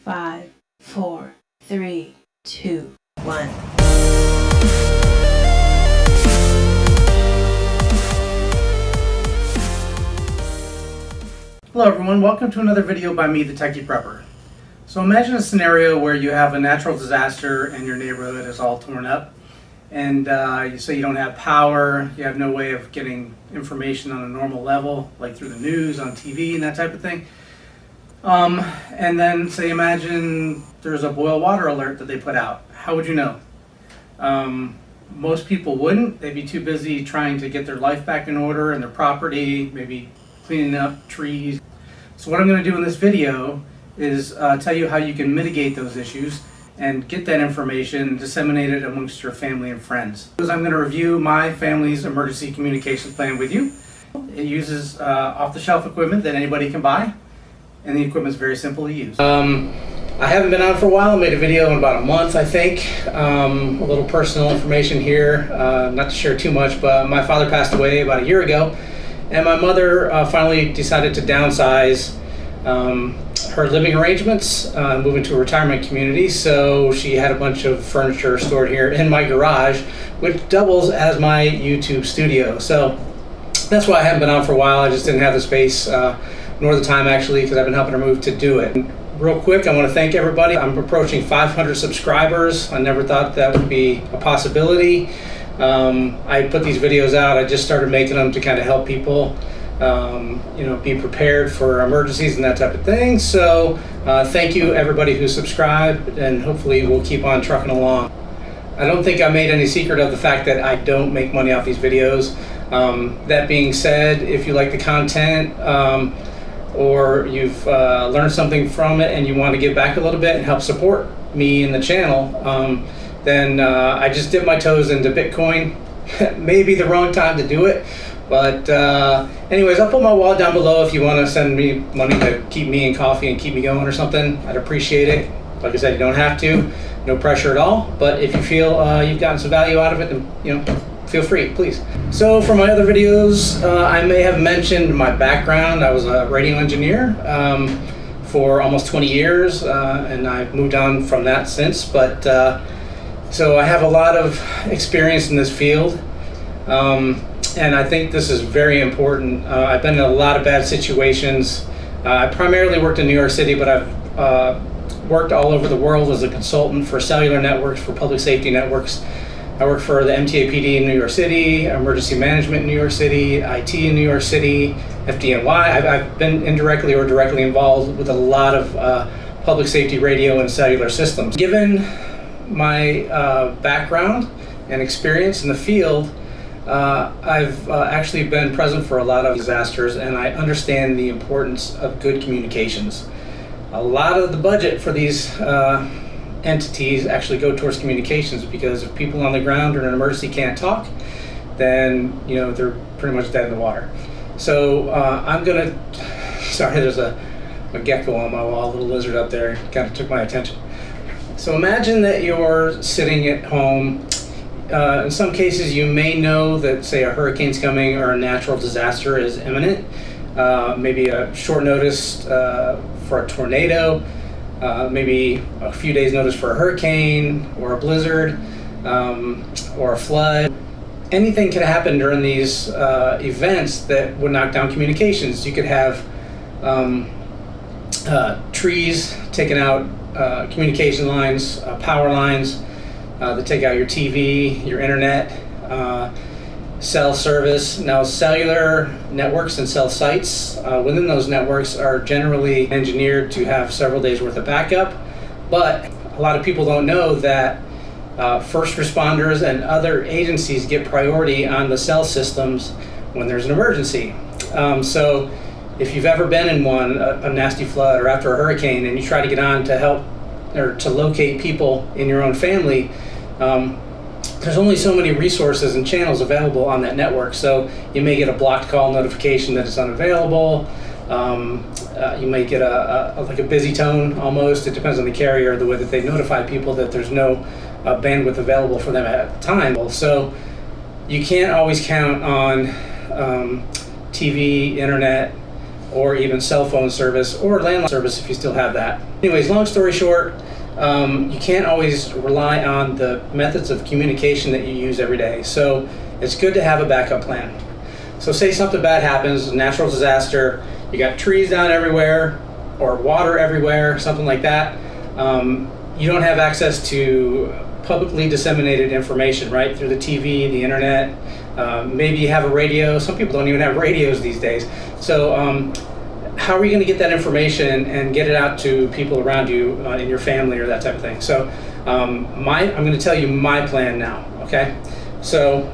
5, 4, 3, 2, 1. Hello everyone, welcome to another video by me, the Techie Prepper. So imagine a scenario where you have a natural disaster and your neighborhood is all torn up, and you say you don't have power, you have no way of getting information on a normal level, like through the news, on TV, and that type of thing. And then say imagine there's a boil water alert that they put out. How would you know? Most people wouldn't. They'd be too busy trying to get their life back in order and their property, maybe cleaning up trees. So what I'm going to do in this video is tell you how you can mitigate those issues and get that information and disseminate it amongst your family and friends. I'm going to review my family's emergency communications plan with you. It uses off-the-shelf equipment that anybody can buy, and the equipment is very simple to use. I haven't been on for a while. I made a video in about a month, I think. A little personal information here, not to share too much, but my father passed away about a year ago, and my mother finally decided to downsize her living arrangements, move into a retirement community, so she had a bunch of furniture stored here in my garage, which doubles as my YouTube studio. So that's why I haven't been on for a while. I just didn't have the space, nor the time actually, because I've been helping her move to do it. And real quick, I want to thank everybody. I'm approaching 500 subscribers. I never thought that would be a possibility. I put these videos out. I just started making them to kind of help people, be prepared for emergencies and that type of thing. So thank you everybody who subscribed, and hopefully we'll keep on trucking along. I don't think I made any secret of the fact that I don't make money off these videos. That being said, if you like the content, or you've learned something from it and you want to give back a little bit and help support me and the channel, then I just dipped my toes into Bitcoin. Maybe the wrong time to do it, but anyways, I'll put my wallet down below if you want to send me money to keep me in coffee and keep me going or something. I'd appreciate it. Like I said, you don't have to, no pressure at all, but if you feel you've gotten some value out of it, then feel free, please. So for my other videos, I may have mentioned my background. I was a radio engineer for almost 20 years, and I've moved on from that since, but so I have a lot of experience in this field, and I think this is very important. I've been in a lot of bad situations. I primarily worked in New York City, but I've worked all over the world as a consultant for cellular networks, for public safety networks. I work for the MTAPD in New York City, emergency management in New York City, IT in New York City, FDNY. I've been indirectly or directly involved with a lot of public safety radio and cellular systems. Given my background and experience in the field, I've actually been present for a lot of disasters, and I understand the importance of good communications. A lot of the budget for these entities actually go towards communications, because if people on the ground or in an emergency can't talk, then they're pretty much dead in the water. So I'm gonna sorry, there's a gecko on my wall, a little lizard up there, kind of took my attention. So imagine that you're sitting at home. In some cases you may know that, say, a hurricane's coming or a natural disaster is imminent, maybe a short notice for a tornado, maybe a few days notice for a hurricane or a blizzard, or a flood. Anything can happen during these events that would knock down communications. You could have trees taking out communication lines, power lines that take out your TV, your internet, cell service. Now, cellular networks and cell sites within those networks are generally engineered to have several days worth of backup, but a lot of people don't know that first responders and other agencies get priority on the cell systems when there's an emergency. So if you've ever been in one, a nasty flood or after a hurricane, and you try to get on to help or to locate people in your own family, there's only so many resources and channels available on that network. So you may get a blocked call notification that it's unavailable. You may get like a busy tone almost. It depends on the carrier, the way that they notify people that there's no bandwidth available for them at the time. So you can't always count on TV, internet, or even cell phone service or landline service if you still have that. Anyways, long story short, you can't always rely on the methods of communication that you use every day. So it's good to have a backup plan. So say something bad happens, a natural disaster, you got trees down everywhere or water everywhere, something like that. You don't have access to publicly disseminated information, right? Through the TV, the internet, maybe you have a radio. Some people don't even have radios these days. So how are you going to get that information and get it out to people around you in your family or that type of thing? So I'm going to tell you my plan now, okay? So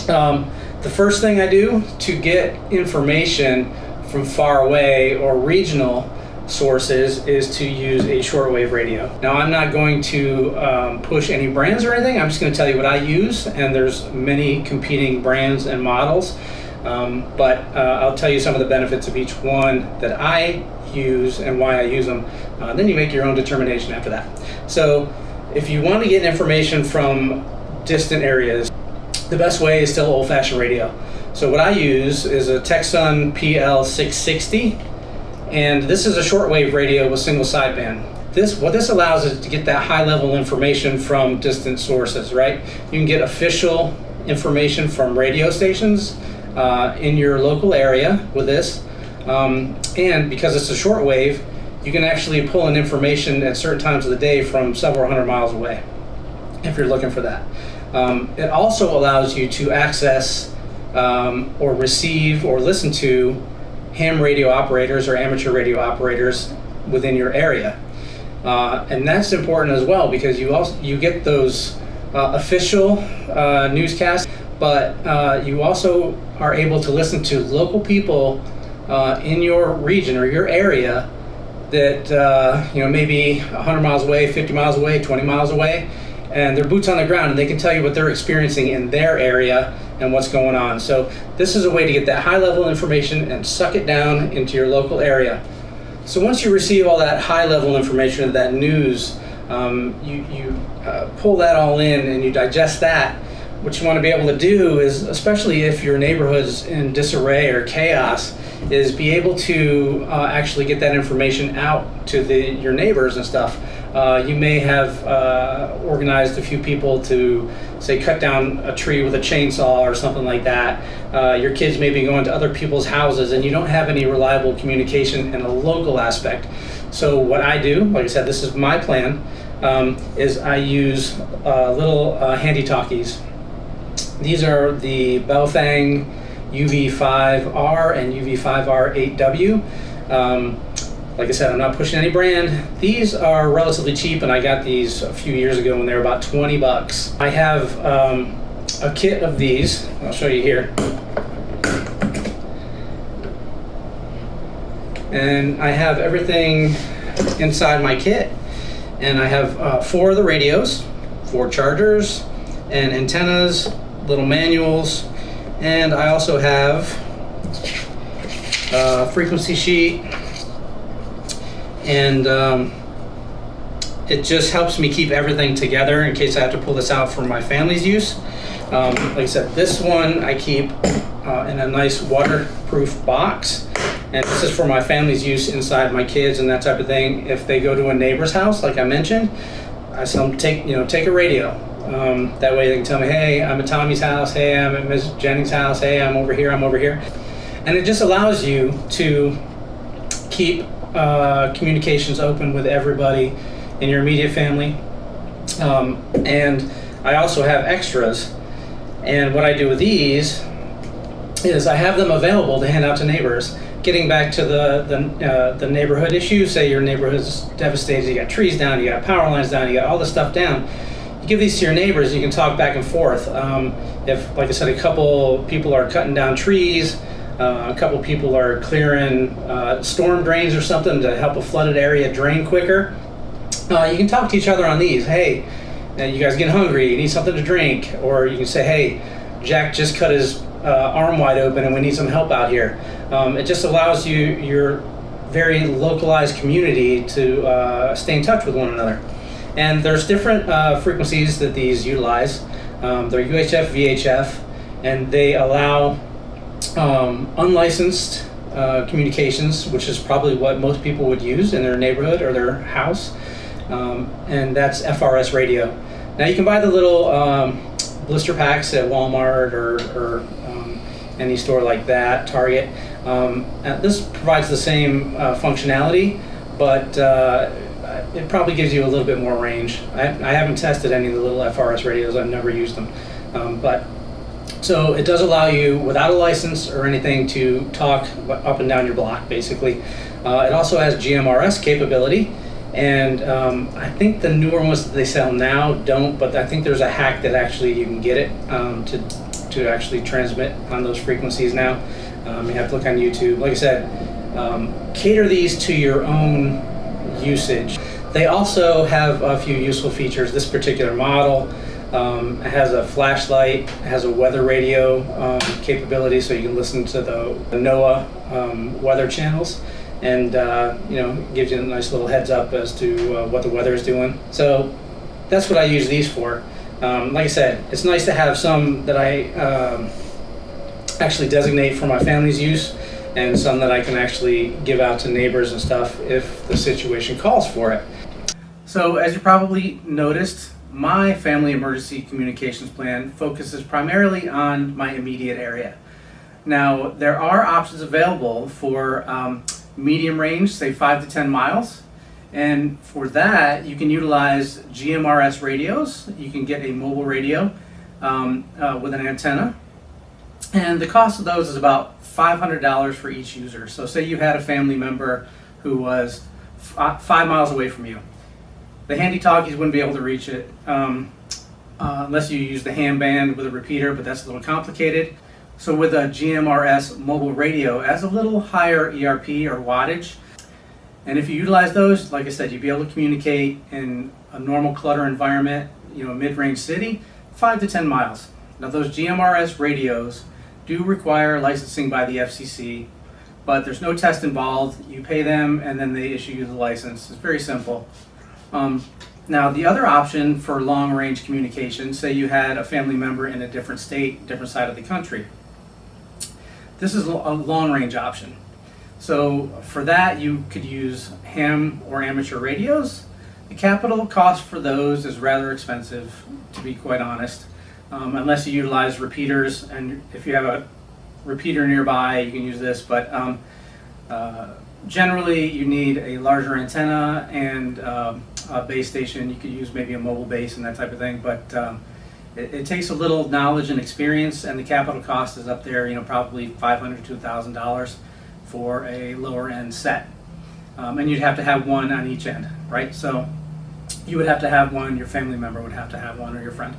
the first thing I do to get information from far away or regional sources is to use a shortwave radio. Now I'm not going to push any brands or anything. I'm just going to tell you what I use, and there's many competing brands and models, but I'll tell you some of the benefits of each one that I use and why I use them. Then you make your own determination after that. So if you want to get information from distant areas, the best way is still old-fashioned radio. So what I use is a Texan PL660, and this is a shortwave radio with single sideband. What this allows is to get that high-level information from distant sources, right? You can get official information from radio stations in your local area with this, and because it's a shortwave, you can actually pull in information at certain times of the day from several hundred miles away, if you're looking for that. It also allows you to access or receive or listen to ham radio operators or amateur radio operators within your area, and that's important as well because you get those official newscasts, but you also are able to listen to local people in your region or your area that maybe 100 miles away, 50 miles away, 20 miles away, and they're boots on the ground and they can tell you what they're experiencing in their area and what's going on. So this is a way to get that high level information and suck it down into your local area. So once you receive all that high level information, that news, you pull that all in and you digest that. What you want to be able to do is, especially if your neighborhood's in disarray or chaos, is be able to actually get that information out to your neighbors and stuff. You may have organized a few people to, say, cut down a tree with a chainsaw or something like that. Your kids may be going to other people's houses and you don't have any reliable communication in a local aspect. So what I do, like I said, this is my plan, is I use little handy talkies. These are the Baofeng UV5R and UV5R8W. Like I said, I'm not pushing any brand. These are relatively cheap, and I got these a few years ago when they were about 20 bucks. I have a kit of these. I'll show you here. And I have everything inside my kit. And I have 4 of the radios, 4 chargers, and antennas, little manuals, and I also have a frequency sheet, and it just helps me keep everything together in case I have to pull this out for my family's use. Like I said, this one I keep in a nice waterproof box, and this is for my family's use inside my kids and that type of thing. If they go to a neighbor's house, like I mentioned, I tell them take a radio. That way they can tell me, hey, I'm at Tommy's house, hey, I'm at Ms. Jennings' house, hey, I'm over here. And it just allows you to keep communications open with everybody in your immediate family. And I also have extras. And what I do with these is I have them available to hand out to neighbors. Getting back to the neighborhood issue, say your neighborhood's devastated, you got trees down, you got power lines down, you got all this stuff down. You give these to your neighbors, you can talk back and forth. If, like I said, a couple people are cutting down trees, a couple people are clearing storm drains or something to help a flooded area drain quicker, you can talk to each other on these. Hey, you guys get hungry, you need something to drink, or you can say, hey, Jack just cut his arm wide open and we need some help out here. It just allows your very localized community to stay in touch with one another. And there's different frequencies that these utilize. They're UHF, VHF, and they allow unlicensed communications, which is probably what most people would use in their neighborhood or their house, and that's FRS radio. Now you can buy the little blister packs at Walmart or any store like that, Target. And this provides the same functionality, but it probably gives you a little bit more range. I haven't tested any of the little FRS radios. I've never used them, but so it does allow you, without a license or anything, to talk up and down your block, basically. It also has GMRS capability, and I think the newer ones that they sell now don't, but I think there's a hack that actually you can get it to actually transmit on those frequencies now. You have to look on YouTube. Like I said, cater these to your own usage. They also have a few useful features. This particular model it has a flashlight, it has a weather radio capability, so you can listen to the NOAA weather channels, and gives you a nice little heads up as to what the weather is doing. So that's what I use these for. Like I said, it's nice to have some that I actually designate for my family's use, and some that I can actually give out to neighbors and stuff if the situation calls for it. So as you probably noticed, my family emergency communications plan focuses primarily on my immediate area. Now, there are options available for medium range, say 5 to 10 miles. And for that, you can utilize GMRS radios. You can get a mobile radio with an antenna. And the cost of those is about $500 for each user. So say you had a family member who was 5 miles away from you. The handy-talkies wouldn't be able to reach it unless you use the ham band with a repeater, but that's a little complicated. So with a GMRS mobile radio, it has a little higher ERP or wattage. And if you utilize those, like I said, you'd be able to communicate in a normal clutter environment, mid-range city, 5 to 10 miles. Now those GMRS radios do require licensing by the FCC, but there's no test involved. You pay them and then they issue you the license. It's very simple. Now the other option for long-range communication, say you had a family member in a different state, different side of the country. This is a long-range option. So for that, you could use ham or amateur radios. The capital cost for those is rather expensive, to be quite honest, unless you utilize repeaters. And if you have a repeater nearby, you can use this. But generally, you need a larger antenna and a base station. You could use maybe a mobile base and that type of thing. But it takes a little knowledge and experience, and the capital cost is up there, probably $500 to $1,000 for a lower end set. And you'd have to have one on each end, right? So you would have to have one, your family member would have to have one, or your friend.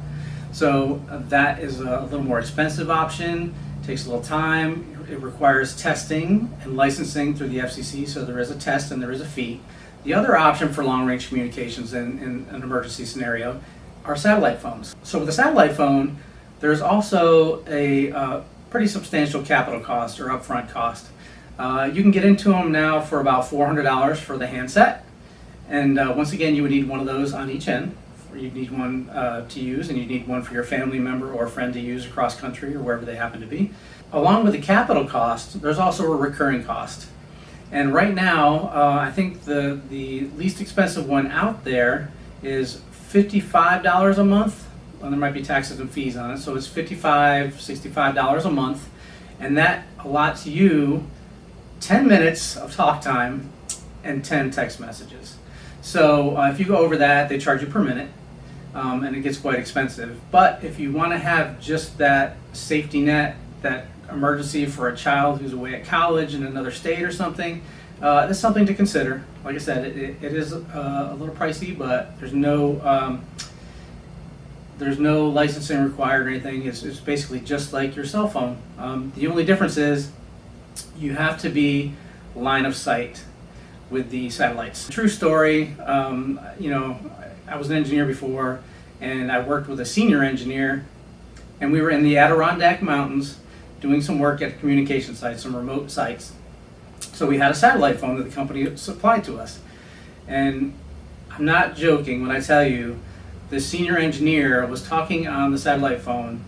So that is a little more expensive option, takes a little time. It requires testing and licensing through the FCC, so there is a test and there is a fee. The other option for long range communications in an emergency scenario are satellite phones. So with a satellite phone, there's also a pretty substantial capital cost or upfront cost. You can get into them now for about $400 for the handset, and once again, you would need one of those on each end. You'd need one to use, and you'd need one for your family member or friend to use across country or wherever they happen to be. Along with the capital cost, there's also a recurring cost. And right now, I think the least expensive one out there is $55 a month. Well, there might be taxes and fees on it, so it's $55, $65 a month, and that allots you 10 minutes of talk time and 10 text messages. So if you go over that, they charge you per minute, and it gets quite expensive. But if you want to have just that safety net, that emergency for a child who's away at college in another state or something, that's something to consider. Like I said, it is a little pricey, but there's no licensing required or anything. It's basically just like your cell phone. The only difference is you have to be line of sight with the satellites. True story. I was an engineer before, and I worked with a senior engineer, and we were in the Adirondack Mountains doing some work at communication sites, some remote sites. So we had a satellite phone that the company supplied to us. And I'm not joking when I tell you, the senior engineer was talking on the satellite phone,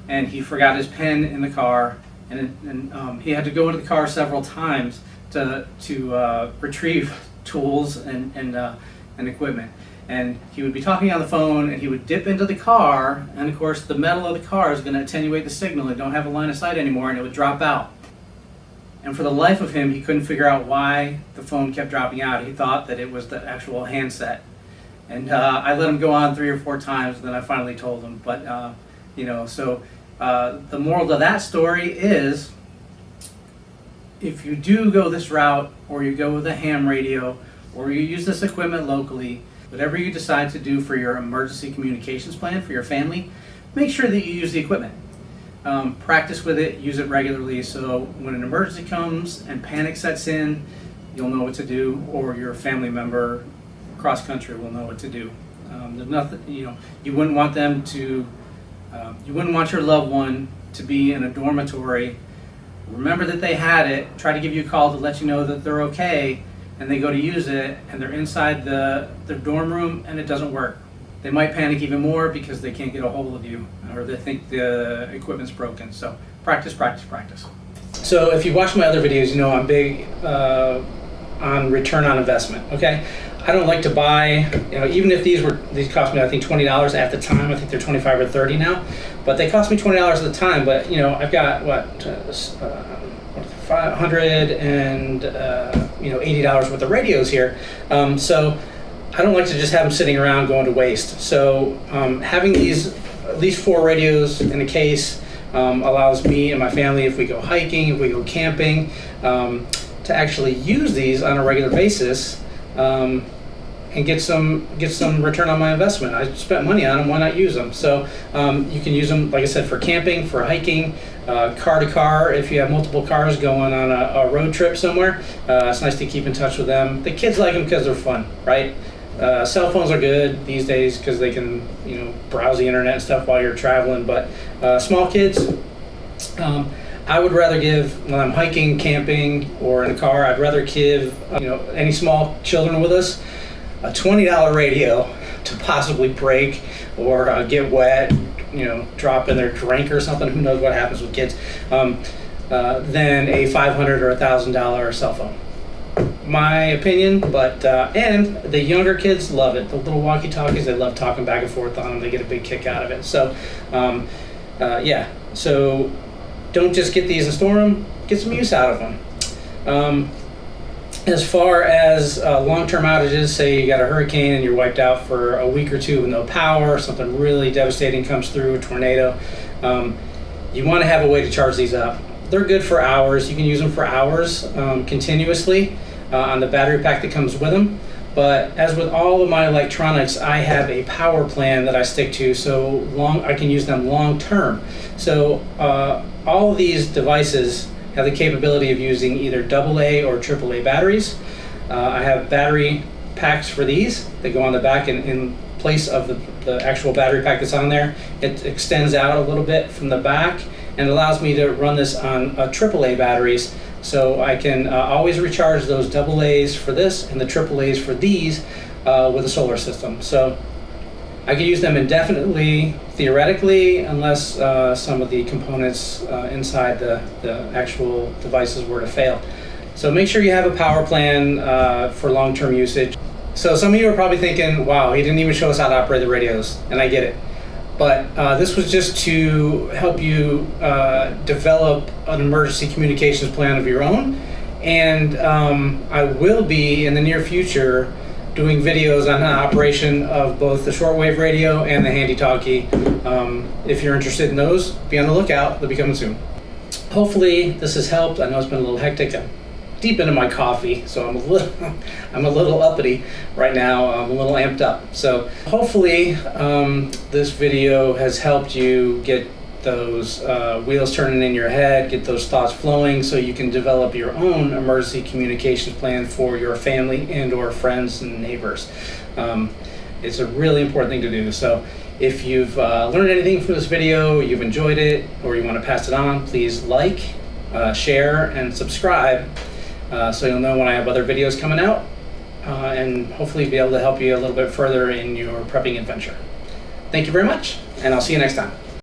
and he forgot his pen in the car, and he had to go into the car several times to retrieve tools and equipment. And he would be talking on the phone, and he would dip into the car, and of course the metal of the car is going to attenuate the signal. They don't have a line of sight anymore, and it would drop out. And for the life of him, he couldn't figure out why the phone kept dropping out. He thought that it was the actual handset. And I let him go on 3 or 4 times, and then I finally told him. But, the moral of that story is, if you do go this route, or you go with a ham radio, or you use this equipment locally, whatever you decide to do for your emergency communications plan for your family, make sure that you use the equipment. Practice with it, use it regularly, so when an emergency comes and panic sets in, you'll know what to do, or your family member cross country will know what to do. There's nothing, you wouldn't want them to, you wouldn't want your loved one to be in a dormitory. Remember that they had it, try to give you a call to let you know that they're okay, and they go to use it, and they're inside their dorm room, and it doesn't work. They might panic even more because they can't get a hold of you, or they think the equipment's broken. So practice, practice, practice. So if you watch my other videos, you know I'm big on return on investment, okay? I don't like to buy, even if these cost me, I think, $20 at the time. I think they're $25 or $30 now, but they cost me $20 at the time. But I've got $500 and $80 worth of radios here. So I don't like to just have them sitting around going to waste. So having at least 4 radios in a case allows me and my family, if we go hiking, if we go camping, to actually use these on a regular basis and get some return on my investment. I spent money on them, why not use them? So you can use them, like I said, for camping, for hiking, car to car. If you have multiple cars going on a road trip somewhere, it's nice to keep in touch with them. The kids like them because they're fun, right? Cell phones are good these days because they can, browse the internet and stuff while you're traveling. But small kids, I would rather give, when I'm hiking, camping, or in a car, I'd rather give, any small children with us a $20 radio to possibly break or get wet, drop in their drink or something. Who knows what happens with kids? Than a $500 or $1,000 cell phone. My opinion, but and the younger kids love it. The little walkie-talkies, they love talking back and forth on them. They get a big kick out of it. So, so don't just get these and store them. Get some use out of them. As far as long-term outages, say you got a hurricane and you're wiped out for a week or 2 with no power, something really devastating comes through, a tornado, you want to have a way to charge these up. They're good for hours. You can use them for hours continuously on the battery pack that comes with them. But as with all of my electronics, I have a power plan that I stick to, so I can use them long term. So all of these devices have the capability of using either AA or AAA batteries. I have battery packs for these that go on the back in place of the actual battery pack that's on there. It extends out a little bit from the back and allows me to run this on AAA batteries, so I can always recharge those AA's for this and the AAA's for these with a solar system. So I can use them indefinitely, theoretically, unless some of the components inside the actual devices were to fail. So make sure you have a power plan for long-term usage. So some of you are probably thinking, wow, he didn't even show us how to operate the radios, and I get it. But this was just to help you develop an emergency communications plan of your own. And I will be, in the near future, doing videos on the operation of both the shortwave radio and the handy talkie. If you're interested in those, be on the lookout. They'll be coming soon. Hopefully this has helped. I know it's been a little hectic. I'm deep into my coffee, so I'm a little uppity right now. I'm a little amped up. So hopefully this video has helped you get those wheels turning in your head, get those thoughts flowing, so you can develop your own emergency communications plan for your family and or friends and neighbors. It's a really important thing to do. So if you've learned anything from this video, you've enjoyed it, or you want to pass it on, please like, share, and subscribe so you'll know when I have other videos coming out, and hopefully be able to help you a little bit further in your prepping adventure. Thank you very much, and I'll see you next time.